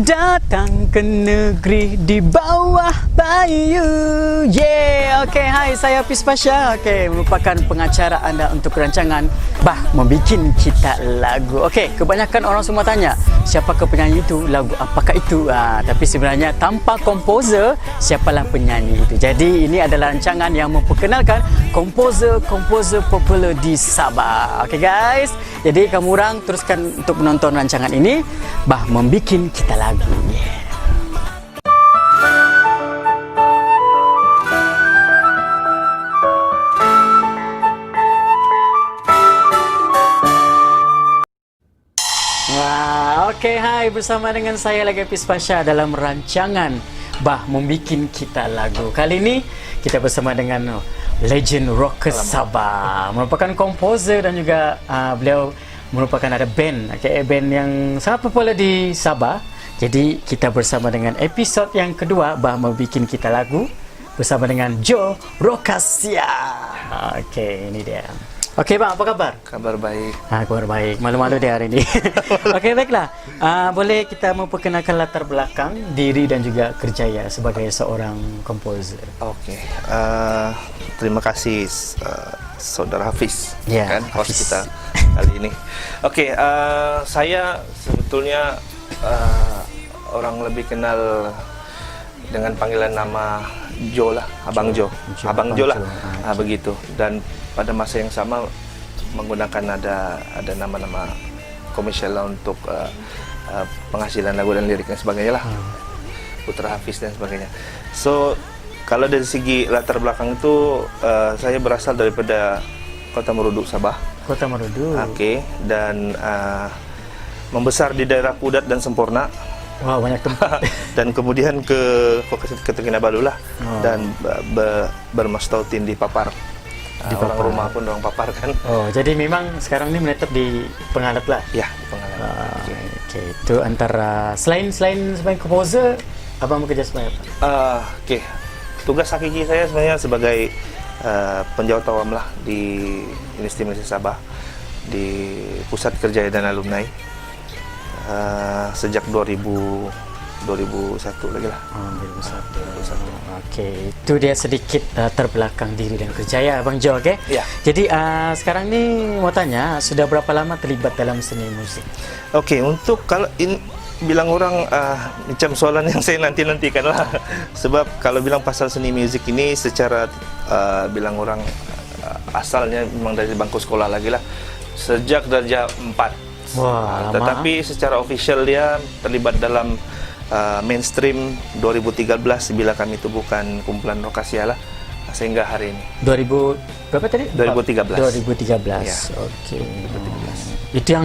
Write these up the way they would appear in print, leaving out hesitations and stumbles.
Datang ke negeri di bawah bayu. Yeah, okay, hai, saya Hafiz Pasha. Okay, merupakan pengacara anda untuk rancangan membikin kita lagu. Okay, kebanyakan orang semua tanya, siapakah penyanyi itu, lagu apakah itu? Tapi sebenarnya tanpa komposer, siapalah penyanyi itu. Jadi ini adalah rancangan yang memperkenalkan komposer-komposer popular di Sabah. Okay guys, jadi kamu orang teruskan untuk menonton rancangan ini, membikin kita lagu. Yeah. Wah, oke, hai, bersama dengan saya lagi Hafiz Pasha dalam rancangan membikin kita lagu. Kali ini kita bersama dengan legend rocker Sabah, merupakan komposer dan juga beliau merupakan ada band, band yang sangat popular di Sabah. Jadi kita bersama dengan episod yang kedua membikin kita lagu bersama dengan Joe Rokasia. Okey, ini dia. Okey bang, apa kabar? Kabar baik. Kabar baik. Malu-malu dia hari ini. Okey, baiklah. Boleh kita memperkenalkan latar belakang diri dan juga kerjaya sebagai seorang komposer? Okey. Terima kasih saudara Hafiz, ya, kan host kita kali ini. Okey, saya sebetulnya orang lebih kenal dengan panggilan nama Joe lah, Abang Joe. Abang Joe lah. Begitu. Dan pada masa yang sama menggunakan ada nama-nama komersial untuk penghasilan lagu dan lirik dan sebagainya lah. Putra Hafiz dan sebagainya. So, kalau dari segi latar belakang itu saya berasal daripada Kota Meruduk, Sabah. Kota Meruduk. Okey, dan membesar di daerah Pudat dan Semporna. Wah, banyak tempat. Dan kemudian ke Kinabalu lah. Dan bermastautin di Papar. Di orang rumah pun orang Papar kan. Oh, jadi memang sekarang ini menetap di Pengalat lah. Ya, di Pengalat. Okey, itu antara selain sebagai komposer, abang bekerja sebagai apa? Okey. Tugas hakiki saya sebenarnya sebagai penjawat awam lah di Universiti Sabah, di Pusat Kerjaya dan Alumni. Sejak 2001 lagi lah. 2001. Okey, itu dia sedikit terbelakang diri dan kerjaya Abang Joe, okey? Ya. Jadi sekarang ni mau tanya, sudah berapa lama terlibat dalam seni musik? Okey, untuk kalau bilang orang macam soalan yang saya nanti-nantikan lah. Sebab kalau bilang pasal seni musik ini secara bilang orang asalnya memang dari bangku sekolah lagi lah. Sejak darjah 4. Wah, tetapi secara official dia terlibat dalam mainstream 2013 bila kami tubuhkan kumpulan Rokasia lah sehingga hari ini. 2000 berapa tadi? 2013. 2013. Ya. Okey. 2013. Itu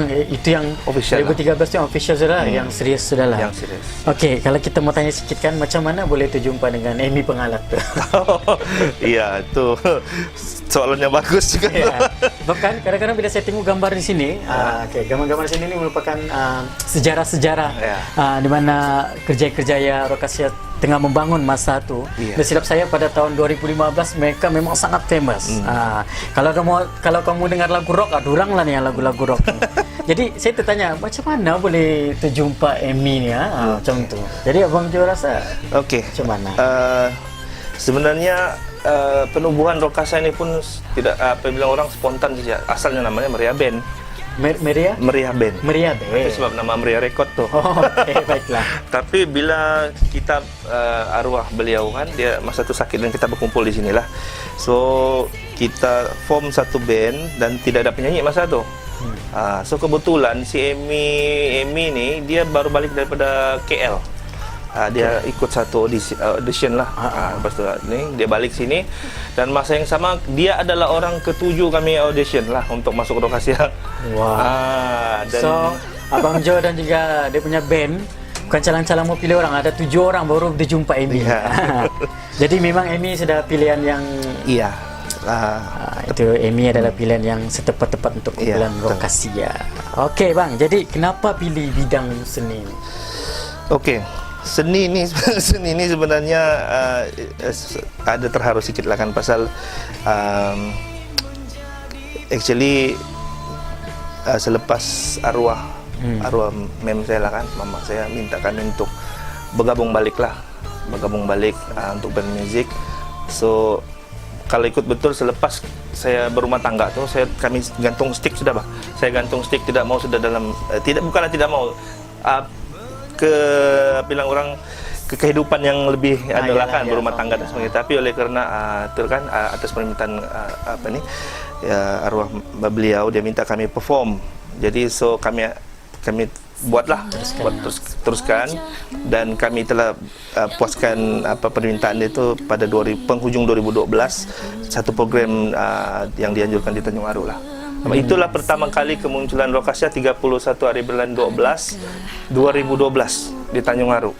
yang official 2013 itu yang official sudah, yang serius sudah lah. Yang serius. Okey, kalau kita mau tanya sikit kan, macam mana boleh terjumpa dengan Amy Pengalat tu? Iya, itu soalannya bagus juga. Ya. Bahkan kadang-kadang bila saya tengok gambar di sini, gambar-gambar di sini ini merupakan sejarah-sejarah di mana kerjaya-kerjaya Rokasia tengah membangun masa tu. Dan silap saya pada tahun 2015 mereka memang sangat famous. Kalau kamu dengar lagu rock, durang lah ni yang lagu-lagu rock. Jadi saya tertanya, macam mana boleh terjumpa Amy ni? Macam tu. Jadi abang juga rasa macam mana? Sebenarnya penubuhan Rokasia ini pun tidak bilang orang spontan saja. Asalnya namanya Meriah Band. Meriah Band. Meriah Band. Itu sebab nama Meriah Record tu. Baiklah. Tapi bila kita arwah beliau kan, dia masa tu sakit dan kita berkumpul di sinilah. So kita form satu band dan tidak ada penyanyi masa tu. So kebetulan si Amy ni dia baru balik daripada KL. Dia ikut satu audition lah. Lepas tu ni dia balik sini dan masa yang sama dia adalah orang ketujuh kami audition lah untuk masuk Rokasia. Wah. So Abang Joe dan juga dia punya band bukan calang-calang mau pilih orang, ada 7 orang baru dijumpa Amy. Jadi memang Amy sudah pilihan yang itu Amy adalah pilihan yang setepat-tepat untuk kumpulan Rokasia. Okey bang, jadi kenapa pilih bidang seni? Okey. Seni ni sebenarnya ada terharu sikit lah kan pasal actually selepas arwah arwah mem saya lah kan, mama saya minta kami untuk bergabung balik untuk bermuzik. So kalau ikut betul selepas saya berumah tangga tuh kami gantung stick sudah bah. Saya gantung stick, tidak mau sudah dalam bukanlah tidak mau bilang orang ke kehidupan yang lebih adalah kan berumah tangga dan sebagainya. Tapi oleh karena itu kan atas permintaan arwah beliau, dia minta kami perform. Jadi so kami teruskan dan kami telah puaskan permintaan dia itu pada penghujung 2012 satu program yang dianjurkan di Tanjung Aru lah. Itulah pertama kali kemunculan Rokasia 31 hari bulan 12 2012 di Tanjung Aru.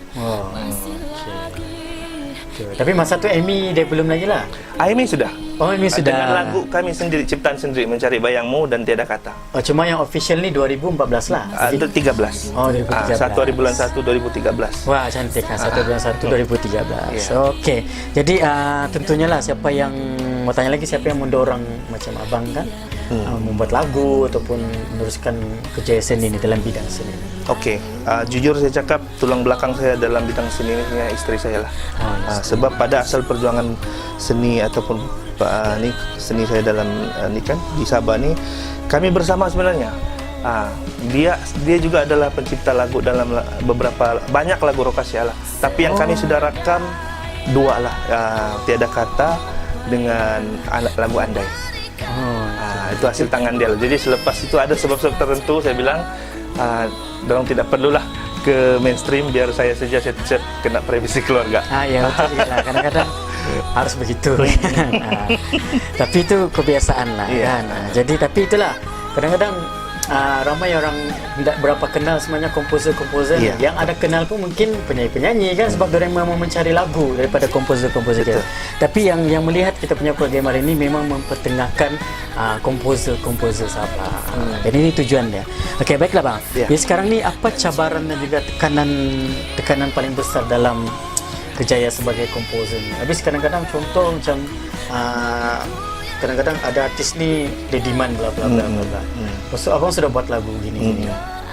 Tapi masa tu Amy dia belum lagi lah. Amy sudah. Oh, Amy sudah. Dengan lagu kami sendiri, ciptaan sendiri, Mencari Bayangmu dan Tiada Kata. Oh, cuma yang official ni 2014 lah. Itu 13. Oh, 2013. 1 hari bulan 1 2013. Wah, cantik kan. 1 bulan 1 2013. Yeah. Okey. Jadi tentunya lah siapa yang mau tanya lagi, siapa yang mendorong macam abang kan membuat lagu ataupun meneruskan kerja seni ini dalam bidang seni. Okey, jujur saya cakap tulang belakang saya dalam bidang seni ini istri saya lah. Sebab pada asal perjuangan seni ataupun seni saya dalam ni kan di Sabah ni kami bersama sebenarnya. Dia juga adalah pencipta lagu dalam banyak lagu Rokasia lah. Tapi yang kami sudah rakam 2 lah, Tiada Kata dengan lagu Andai. Itu hasil tangan dia lah. Jadi selepas itu ada sebab-sebab tertentu saya bilang dorang tidak perlulah ke mainstream, biar saya saja saya kena privasi keluarga. Ya betul juga lah. Kadang-kadang harus begitu. Tapi itu kebiasaan lah kan. Jadi tapi itulah kadang-kadang ramai orang tidak berapa kenal sebenarnya komposer-komposer. Yang ada kenal pun mungkin penyanyi-penyanyi kan, sebab mereka memang mencari lagu daripada komposer-komposer kita. Tapi yang melihat kita punya program hari ini memang mempertengahkan komposer-komposer Sabah. Jadi ini tujuan dia. Okey, baiklah bang. Jadi sekarang ni apa cabaran dan juga tekanan paling besar dalam kerjaya sebagai komposer ni? Habis kadang-kadang contoh macam kadang-kadang ada artis ni dia demand bla bla bla bla. Maksud abang sudah buat lagu gini.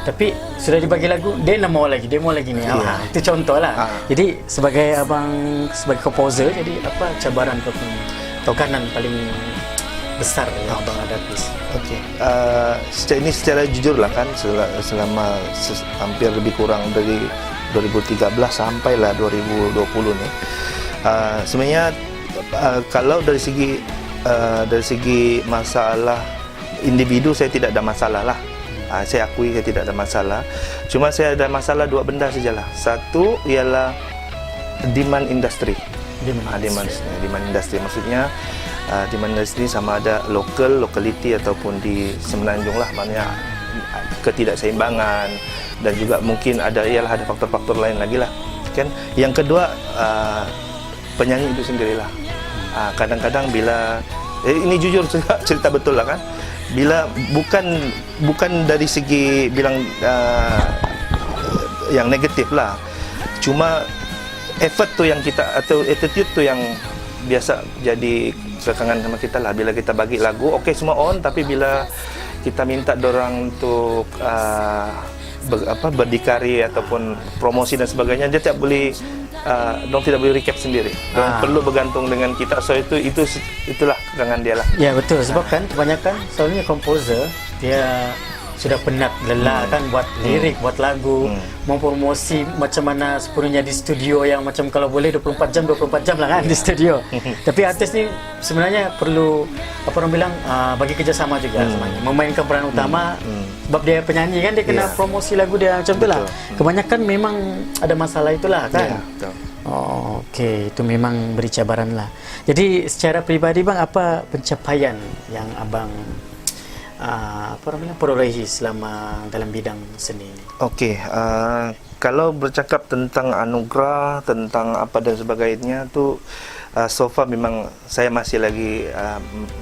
Tapi sudah dibagi lagu, dia nak mau lagi ni. Itu contoh lah. Jadi sebagai komposer, jadi apa cabaran ataupun tekanan paling besar yang abang hadapi? Okey. Secara jujur lah kan, selama hampir lebih kurang dari 2013 sampailah 2020 ni, sebenarnya kalau dari segi masalah individu saya tidak ada masalah lah. Saya akui saya tidak ada masalah. Cuma saya ada masalah 2 benda sajalah. Satu ialah demand industri. Demand industri maksudnya demand industri sama ada locality ataupun di Semenanjung lah, maknanya ketidakseimbangan, dan juga mungkin ada faktor-faktor lain lagi lah kan. Yang kedua penyanyi itu sendirilah. Kadang-kadang bila ini jujur cerita betul lah kan, bila bukan dari segi bilang yang negatif lah, cuma effort tu yang kita atau attitude tu yang biasa jadi kekangan sama kita lah. Bila kita bagi lagu, okey semua on, tapi bila kita minta dorang untuk berdikari ataupun promosi dan sebagainya, dia tidak boleh tidak boleh recap sendiri. Perlu bergantung dengan kita. So itulah kekangan dia lah. Ya betul, sebab kan kebanyakan soalnya komposer dia sudah penat, lelah kan buat lirik, buat lagu, mau promosi macam mana sepenuhnya di studio yang macam kalau boleh 24 jam lah kan di studio. Tapi artis ni sebenarnya perlu apa orang bilang bagi kerjasama juga sebenarnya, memainkan peran utama sebab dia penyanyi kan, dia kena promosi lagu dia macam itulah. Kebanyakan memang ada masalah itulah kan. Okey, itu memang beri cabaran lah. Jadi secara peribadi bang, apa pencapaian yang abang perolehi selama dalam bidang seni ini? Okey, kalau bercakap tentang anugerah, tentang apa dan sebagainya tu, so far memang saya masih lagi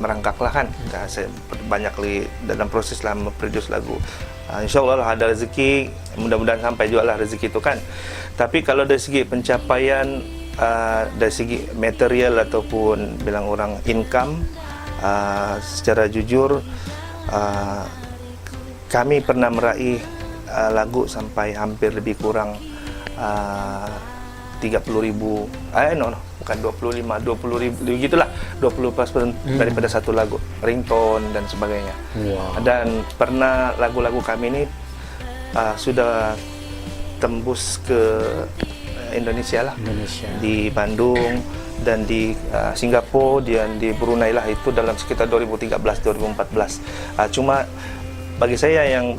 merangkak lah kan. Saya banyak lagi dalam proses lah memproduce lagu. InsyaAllah lah ada rezeki, mudah-mudahan sampai juga lah rezeki itu kan. Tapi kalau dari segi pencapaian, dari segi material ataupun bilang orang income, secara jujur kami pernah meraih lagu sampai hampir lebih kurang 30.000, bukan 20.000 gitulah, 20% daripada satu lagu, ringtone dan sebagainya. Wow. Dan pernah lagu-lagu kami ini sudah tembus ke Indonesia lah, di Bandung dan di Singapura dan di Brunei lah, itu dalam sekitar 2013-2014. Cuma bagi saya yang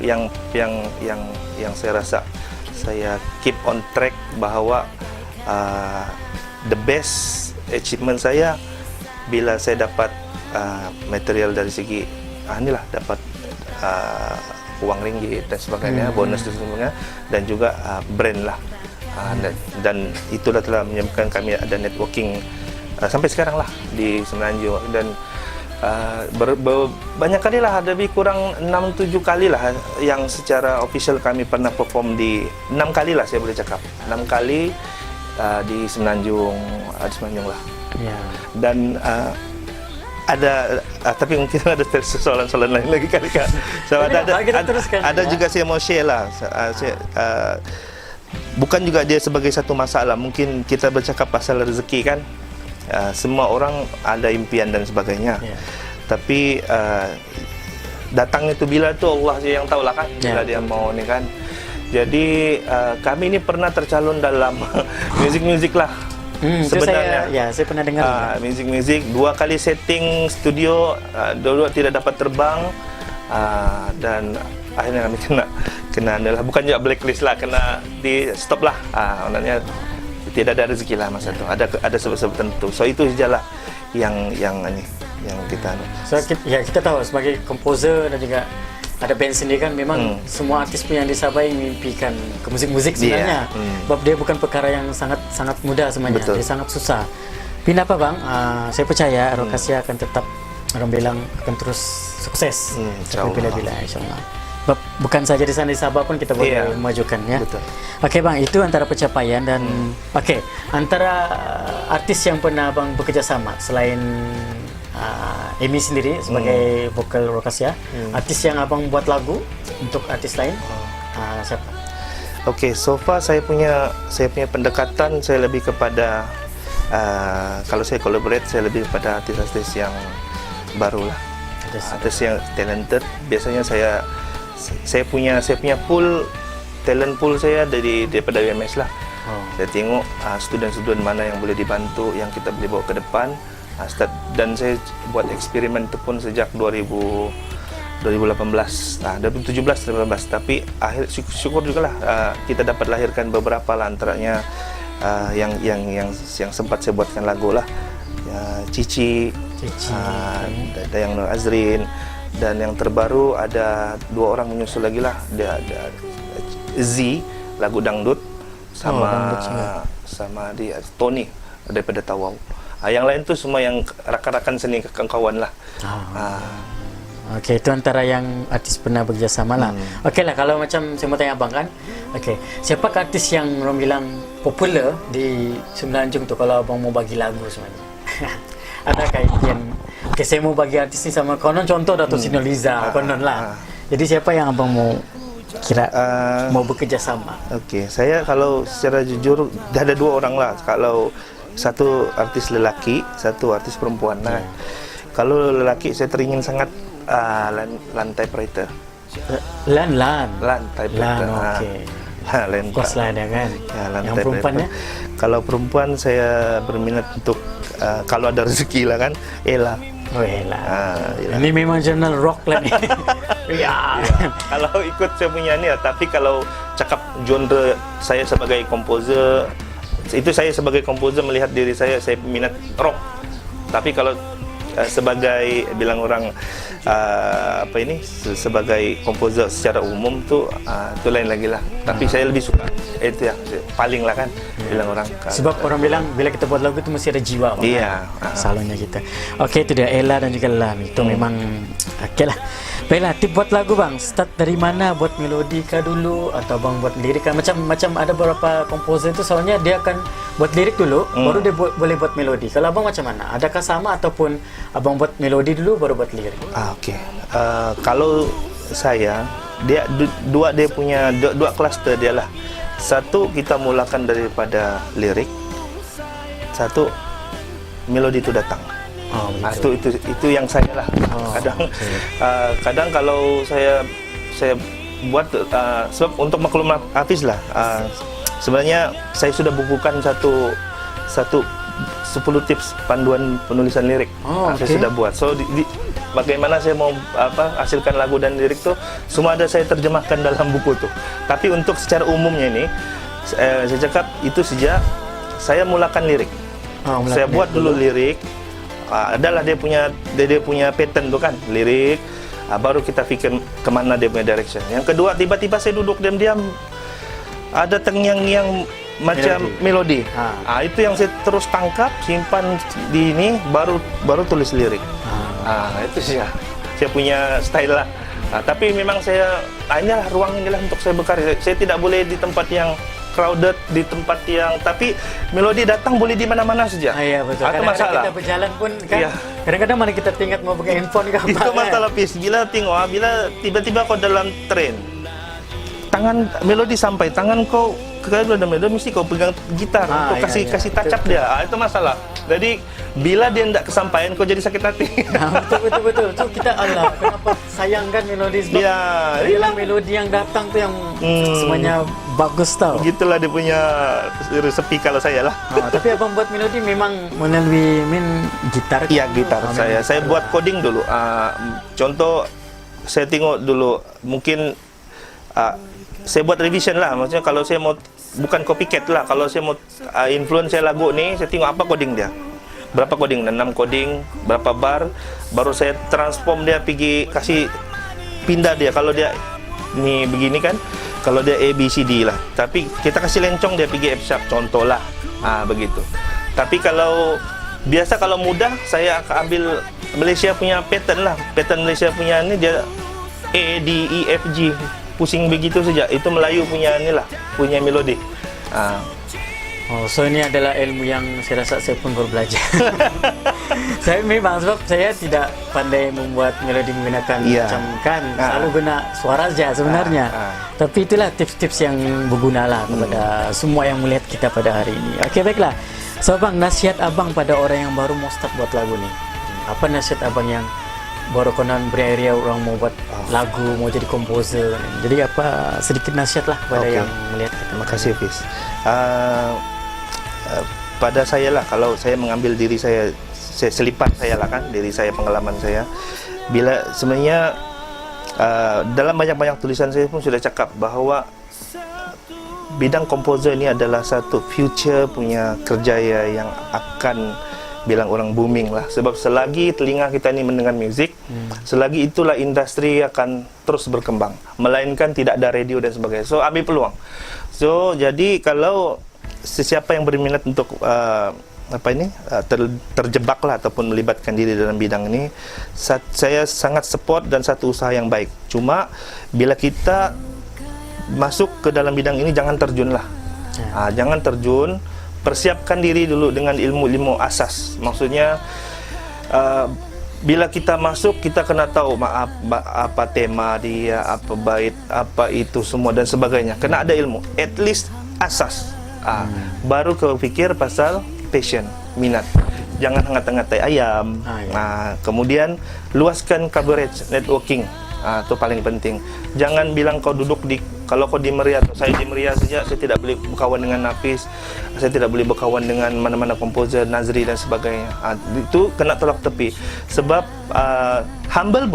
saya rasa saya keep on track bahwa the best achievement saya bila saya dapat material dari segi inilah, dapat uang ringgit dan sebagainya, bonus dan sebagainya, dan juga brand lah. Dan itulah telah menyebabkan kami ada networking sampai sekarang lah di Semenanjung. Dan banyak kali lah, ada lebih kurang 6-7 kali lah yang secara official kami pernah perform di 6 kali lah, saya boleh cakap 6 kali di Semenanjung lah. Yeah. Dan ada tapi mungkin ada soalan-soalan lain lagi kali Kak. So, ada juga saya mau share lah. Bukan juga dia sebagai satu masalah. Mungkin kita bercakap pasal rezeki kan. Semua orang ada impian dan sebagainya. Yeah. Tapi datang itu bila tu Allah saja yang tahu lah kan. Bila dia mau ni kan. Jadi kami ini pernah tercalon dalam music lah. Sebenarnya saya pernah dengar. Music 2 kali setting studio, dua tidak dapat terbang, dan akhirnya kami kena adalah, bukan juga blacklist lah, kena di stop lah. Maknanya tidak ada rezeki lah masa itu. Ada sebab-sebab tertentu. So itu sajalah yang kita. So kita tahu sebagai komposer dan juga ada band sendiri kan, memang semua artis pun yang di Sabah mimpikan ke musik sebenarnya. Sebab dia bukan perkara yang sangat mudah sebenarnya. Dia sangat susah. Tapi apa bang, saya percaya Rokasya akan tetap, orang bilang akan terus sukses sampai bila-bila, insyaAllah. Bukan saja di sana di Sabah pun kita boleh memajukan ya. Okey bang, itu antara pencapaian. Dan okey, antara artis yang pernah abang bekerjasama selain Amy sendiri sebagai vokal Rokasya, artis yang abang buat lagu untuk artis lain, siapa? Okey, so far saya punya pendekatan, saya lebih kepada kalau saya collaborate, saya lebih kepada artis-artis yang baru lah, artis yang talented. Biasanya saya punya pool, talent pool saya daripada WMS lah. Saya tengok student-student mana yang boleh dibantu, yang kita boleh bawa ke depan. Dan saya buat eksperimen itu pun sejak 2018, 2017-2018. Tapi syukur juga lah kita dapat lahirkan beberapa lah, antaranya yang sempat saya buatkan lagu lah, Cici, Dayang Nur Azrin, dan yang terbaru ada 2 orang menyusul lagi lah, ada Z, lagu dangdut, sama di Tony daripada Tawau. Yang lain tu semua yang rakan-rakan seni, kawan-kawan lah. Okey, itu antara yang artis pernah bekerjasama lah. Okey lah, kalau macam saya mau tanya abang kan, okey, siapa artis yang orang bilang popular di Semenanjung tu kalau abang mau bagi lagu sebenarnya? Adakah yang okey, saya mau bagi artis ni sama konon, contoh Dato' Siti Nurhaliza, konon lah. Jadi siapa yang abang mau mau bekerjasama? Okey, saya kalau secara jujur ada 2 orang lah. Kalau satu artis lelaki, satu artis perempuan. Nah, kalau lelaki saya teringin sangat Lan Typewriter. Lan Typewriter. Okey. Lan. Kos lah dia kan. Yang perempuannya? Kalau perempuan saya berminat untuk kalau ada rezeki lah kan, Ella. Oh Ella. Ini memang jurnal rock lah ni. Ya. Kalau ikut saya punya ni, tapi kalau cakap genre saya sebagai komposer, itu saya sebagai komposer melihat diri saya minat rock. Tapi kalau sebagai bilang orang sebagai komposer secara umum tu itu lain lagi lah. Tapi saya lebih suka itu yang paling lah kan, bilang orang. Sebab orang bilang bila kita buat lagu itu mesti ada jiwa. Iya. Selalunya kita. Okey, itu dia Ella dan juga Lam. Itu memang okey lah. Baiklah, tip buat lagu bang, start dari mana? Buat melodi kah dulu atau bang buat lirik kah? Macam ada beberapa komposer itu soalnya dia akan buat lirik dulu, baru dia boleh buat melodi. Kalau abang macam mana? Adakah sama ataupun abang buat melodi dulu baru buat lirik? Okey. Kalau saya dua dia punya dua cluster dia lah. Satu kita mulakan daripada lirik, satu melodi itu datang. Itu yang saya lah. Kadang kalau saya buat sebab untuk maklum Hafiz lah. Sebenarnya saya sudah bukukan satu 10 tips panduan penulisan lirik. Saya sudah buat. So bagaimana saya mau hasilkan lagu dan lirik tuh semua ada saya terjemahkan dalam buku tuh. Tapi untuk secara umumnya ini saya cakap itu sejak saya mulakan lirik. Saya buat dulu lirik. Adalah dia punya pattern tuh kan, lirik. Baru kita fikir kemana dia punya direction. Yang kedua, tiba-tiba saya duduk diam-diam ada terngiang-ngiang macam melodi. Itu yang saya terus tangkap, simpan di ini, baru tulis lirik. Itu sih ya. Saya punya style lah. Tapi memang saya inilah ruang inilah untuk saya berkarya. Saya tidak boleh di tempat yang crowded, di tempat yang tapi melodi datang boleh di mana-mana saja. Iya betul. Atau masalah kita berjalan pun kan. Kadang-kadang mana kita tinggal mau pakai handphone ke apa. Itu masalah Pis. Bila tiba-tiba kau dalam tren, tangan melodi sampai tangan kau kalau ada melodi mesti kau pegang gitar untuk kasih touch up dia. Itu masalah. Jadi bila dia tidak kesampaian kau jadi sakit hati. Betul. So kita kenapa sayangkan melodi sebab melodi yang datang tuh yang semuanya bagus tau. Gitulah dia punya resepi kalau saya lah. Tapi abang buat melodi memang melalui gitar. Iya gitar saya buat coding dulu. Contoh saya tengok dulu mungkin saya buat revision lah. Maksudnya kalau saya mau bukan copycat lah. Kalau saya mau influence saya lagu ni, saya tengok apa coding dia. Berapa coding? 6 coding, berapa bar, baru saya transform dia kasih pindah dia. Kalau dia ni begini kan, kalau dia A, B, C, D lah. Tapi kita kasih lencong dia pergi F sharp, contoh lah. Begitu. Tapi kalau biasa kalau mudah, saya akan ambil Malaysia punya pattern lah. Pattern Malaysia punya ni dia A, D, E, F, G. Pusing begitu saja. Itu Melayu punya ni lah, punya melodi. So ini adalah ilmu yang saya rasa saya pun baru belajar. Saya memang sebab saya tidak pandai membuat melodi menggunakan macam kan selalu guna suara saja sebenarnya. Tapi itulah tips-tips yang berguna lah kepada semua yang melihat kita pada hari ini. Okey baiklah. So abang, nasihat abang pada orang yang baru mau start buat lagu ni. Apa nasihat abang yang baru konon beria-ria orang mau buat lagu, mau jadi komposer. Jadi apa sedikit nasihat lah kepada yang melihat kita. Terima kasih Fiz. Pada saya lah, kalau saya mengambil diri saya selipat saya lah kan, diri saya, pengalaman saya. Bila sebenarnya dalam banyak-banyak tulisan saya pun sudah cakap bahawa bidang komposer ini adalah satu future punya kerjaya yang akan bilang orang booming lah. Sebab selagi telinga kita ni mendengar muzik, selagi itulah industri akan terus berkembang. Melainkan tidak ada radio dan sebagainya. So ambil peluang. So jadi kalau sesiapa yang berminat untuk terjebak lah ataupun melibatkan diri dalam bidang ini, saya sangat support dan satu usaha yang baik. Cuma bila kita masuk ke dalam bidang ini jangan terjun lah. Jangan terjun. Persiapkan diri dulu dengan ilmu-ilmu asas. Maksudnya bila kita masuk kita kena tahu apa tema dia, apa bait, apa itu semua dan sebagainya. Kena ada ilmu, at least asas. Baru kau fikir pasal passion, minat. Jangan hangat-hangat ayam. Kemudian luaskan coverage networking. Itu paling penting. Jangan bilang kau duduk kalau kau di Meria atau saya di Meria saja, saya tidak boleh berkawan dengan Hafiz, saya tidak boleh berkawan dengan mana-mana komposer, Nazri dan sebagainya. Itu kena tolak tepi. Sebab humble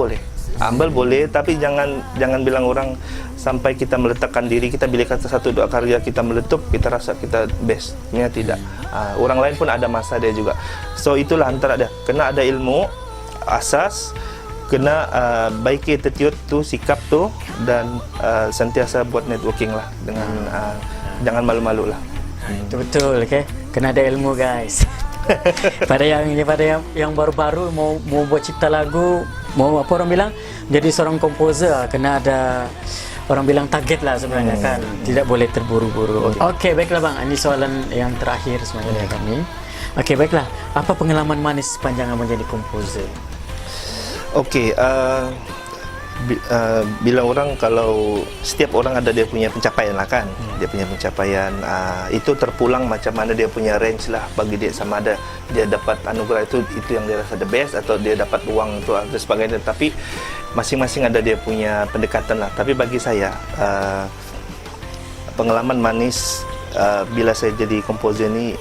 boleh, tapi jangan bilang orang sampai kita meletakkan diri kita bila kata satu dua karya kita meletup, kita rasa kita best. Ini tidak. Orang lain pun ada masa dia juga. So itulah antara dia. Kena ada ilmu asas, kena baiki attitude tu, sikap tu, dan sentiasa buat networking lah dengan jangan malu-malu lah. Itu betul, okay? Kena ada ilmu guys. pada yang baru-baru mau buat cipta lagu, mau apa orang bilang jadi seorang komposer, kena ada orang bilang target lah sebenarnya kan, tidak boleh terburu-buru. Okey, baiklah bang, ini soalan yang terakhir sebenarnya dari kami. Okey, baiklah, apa pengalaman manis sepanjang abang jadi komposer? Okey, Bila orang, kalau setiap orang ada dia punya pencapaian lah kan, dia punya pencapaian, itu terpulang macam mana dia punya range lah bagi dia, sama ada dia dapat anugerah itu yang dia rasa the best, atau dia dapat uang itu dan sebagainya. Tapi masing-masing ada dia punya pendekatan lah. Tapi bagi saya pengalaman manis bila saya jadi komposer ni,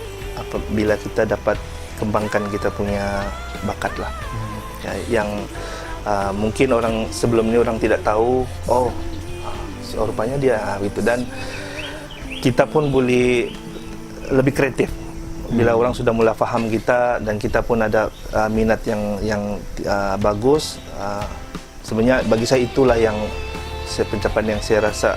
bila kita dapat kembangkan kita punya bakat lah, yang mungkin orang sebelum ni orang tidak tahu, rupanya dia gitu, dan kita pun boleh lebih kreatif bila orang sudah mula faham kita, dan kita pun ada minat yang bagus. Sebenarnya bagi saya itulah yang pencapaian yang saya rasa,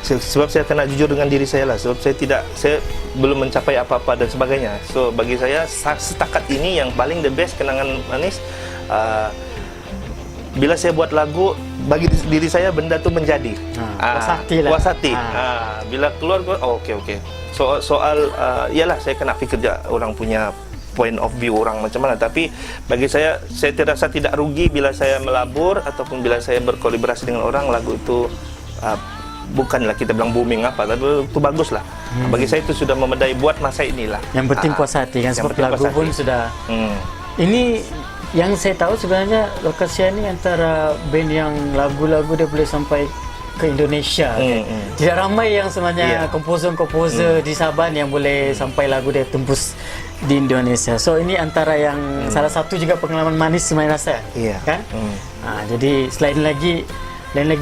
sebab saya kena jujur dengan diri saya lah, sebab saya belum mencapai apa-apa dan sebagainya. So bagi saya setakat ini yang paling the best kenangan manis, bila saya buat lagu, bagi diri saya benda tu menjadi puas hati. Bila keluar, okey. Soal ialah saya kena fikir je orang punya point of view orang macam mana. Tapi bagi saya terasa tidak rugi bila saya melabur ataupun bila saya berkolaborasi dengan orang, lagu itu bukanlah kita bilang booming apa, tapi itu bagus lah. Bagi saya itu sudah memadai buat masa inilah. Yang penting puas hati kan, sebab lagu pun sudah. Ini yang saya tahu sebenarnya Rokasia ini antara band yang lagu-lagu dia boleh sampai ke Indonesia. Tidak ramai yang sebenarnya komposer-komposer di Sabah yang boleh sampai lagu dia tembus di Indonesia. So ini antara yang salah satu juga pengalaman manis sebenarnya rasa, kan? Jadi selain lagi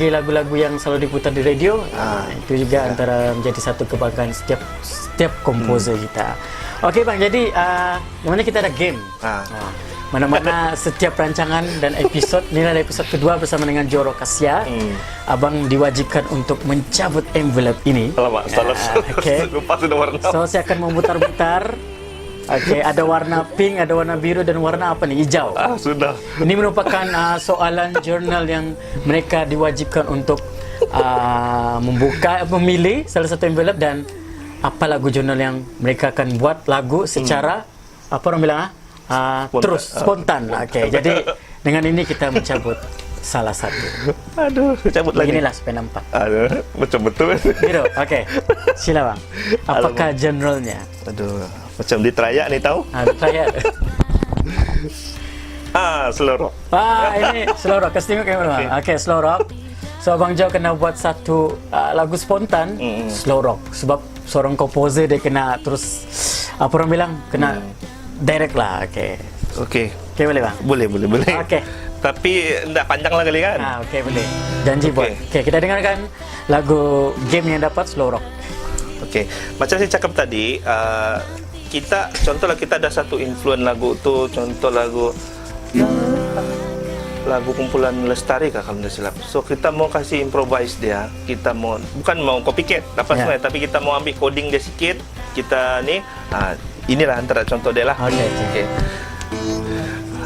lagu-lagu yang selalu diputar di radio, itu juga antara menjadi satu kebanggaan setiap komposer kita. Okey bang, jadi mana kita ada game. Mana-mana setiap rancangan dan episod, ini adalah episod kedua bersama dengan Jo Rokasia. Abang diwajibkan untuk mencabut envelope ini. Alamak, salah. Okay. Lupa sudah warna. So saya akan memutar-mutar. Okey, ada warna pink, ada warna biru, dan warna apa nih? Hijau. Sudah. Ini merupakan soalan jurnal yang mereka diwajibkan untuk memilih salah satu envelope, dan apa lagu jurnal yang mereka akan buat lagu secara apa orang bilang spontan. Okey, jadi dengan ini kita mencabut salah satu. Aduh, cabut lagi. Beginilah supaya nampak. Aduh, macam betul. Biru. Okey. Sila bang. Apakah jurnalnya? Aduh, macam di terayak ni tahu? Terayak. Slow rock. Ini slow rock. Kasih tengok kamera. Okey, slow rock. So Abang Jo kena buat satu lagu spontan slow rock, sebab seorang komposer dia kena terus apa orang bilang, kena direct lah. Okey, boleh bang? Boleh. Okey. Tapi tidak panjang lah kali kan? Okey, boleh. Janji buat. Okey, kita dengarkan lagu game yang dapat slow rock. Okey, macam saya cakap tadi, contohlah kita ada satu influence lagu tu, contoh lagu kumpulan Lestari kah kalau tidak silap. So kita mau kasih improvise dia, kita bukan mau copycat dapat sebenarnya, tapi kita mau ambil coding dia sikit. Kita ni, inilah antara contoh dia lah. Okey.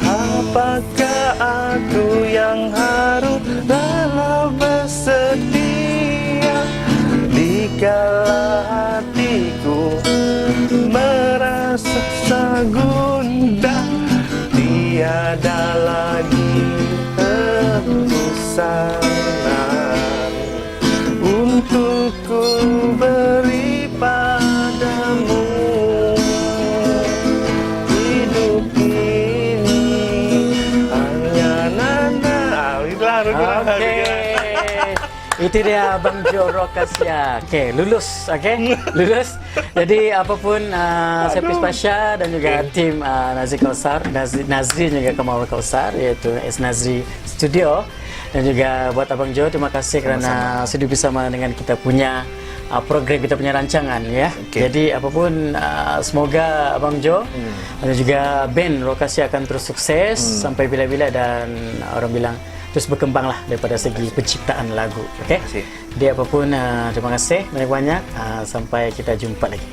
Apakah aku yang harus dalam bersedia dikala hatiku merasa gundah, tiada lagi kepusanan untuk ku beri padamu. Hidup ini hanya Itu dia Abang Jo Rokasia. Okey, lulus. Lulus. Jadi apapun Sepis Pasha dan juga tim Nazri Kausar, Nazri juga Kamal Kausar, iaitu S Nazri Studio, dan juga buat Abang Jo, terima kasih kerana sudah bersama dengan kita punya program, kita punya rancangan ya. Jadi apapun semoga Abang Jo dan juga band Rokasia akan terus sukses sampai bila-bila, dan orang bilang terus berkembanglah daripada segi penciptaan lagu. Okey. Dia apapun terima kasih banyak-banyak, sampai kita jumpa lagi.